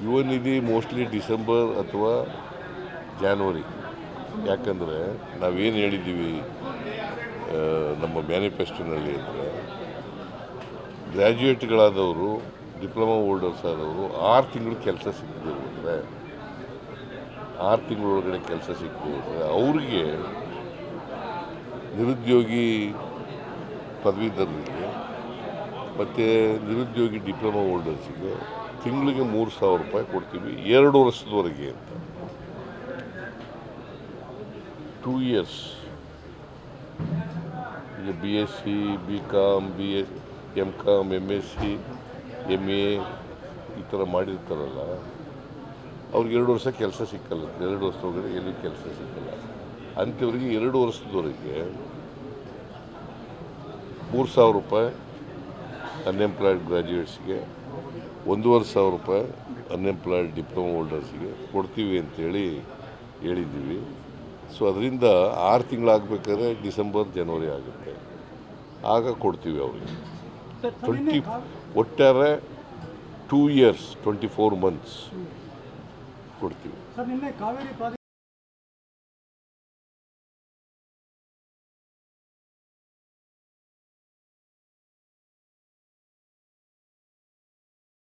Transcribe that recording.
ಯುವ ನಿಧಿ mostly December ಅಥವಾ January. ಯಾಕಂದರೆ ನಾವೇನು ಹೇಳಿದ್ದೀವಿ ನಮ್ಮ ಮ್ಯಾನಿಫೆಸ್ಟೋನಲ್ಲಿ ಅಂದರೆ ಗ್ರ್ಯಾಜುಯೇಟ್ಗಳಾದವರು, ಡಿಪ್ಲೊಮಾ ಹೋಲ್ಡರ್ಸ್ ಆದವರು 6 ತಿಂಗಳು ಕೆಲಸ ಸಿಕ್ಕದೆ ಹೋದರೆ 6 ತಿಂಗಳೊಳಗಡೆ ಕೆಲಸ ಸಿಕ್ಕದೆ ಹೋದರೆ ಅವ್ರಿಗೆ ನಿರುದ್ಯೋಗಿ ಪದವೀಧರರಿಗೆ ಮತ್ತು ನಿರುದ್ಯೋಗಿ ಡಿಪ್ಲೊಮಾ ಹೋಲ್ಡರ್ಸಿಗೆ ತಿಂಗಳಿಗೆ 3,000 ರೂಪಾಯಿ ಕೊಡ್ತೀವಿ 2 ವರ್ಷದವರೆಗೆ ಅಂತ. 2 ಇಯರ್ಸ್. ಈಗ BSc, BCom, MCom, MSc, MA ಈ ಥರ ಮಾಡಿರ್ತಾರಲ್ಲ ಅವ್ರಿಗೆ 2 ವರ್ಷ ಕೆಲಸ ಸಿಕ್ಕಲ್ಲ. 2 ವರ್ಷದೊಳಗಡೆ ಎಲ್ಲೂ ಕೆಲಸ ಸಿಕ್ಕಲ್ಲ. ಅಂಥವ್ರಿಗೆ 2 ವರ್ಷದವರೆಗೆ 3,000 ರೂಪಾಯಿ ಅನ್ಎಂಪ್ಲಾಯ್ಡ್ ಗ್ರ್ಯಾಜುಯೇಟ್ಸ್ಗೆ, 1,500 ರೂಪಾಯಿ ಅನ್ಎಂಪ್ಲಾಯ್ಡ್ ಡಿಪ್ಲೊಮಾ ಹೋಲ್ಡರ್ಸ್ಗೆ ಕೊಡ್ತೀವಿ ಅಂತೇಳಿ ಹೇಳಿದ್ದೀವಿ. ಸೊ ಅದರಿಂದ 6 ತಿಂಗಳಾಗಬೇಕಾದ್ರೆ ಡಿಸೆಂಬರ್ ಜನವರಿ ಆಗುತ್ತೆ, ಆಗ ಕೊಡ್ತೀವಿ ಅವ್ರಿಗೆ. ಒಟ್ಟಾರೆ 2 ಇಯರ್ಸ್ 24 ಮಂತ್ಸ್ ಕೊಡ್ತೀವಿ.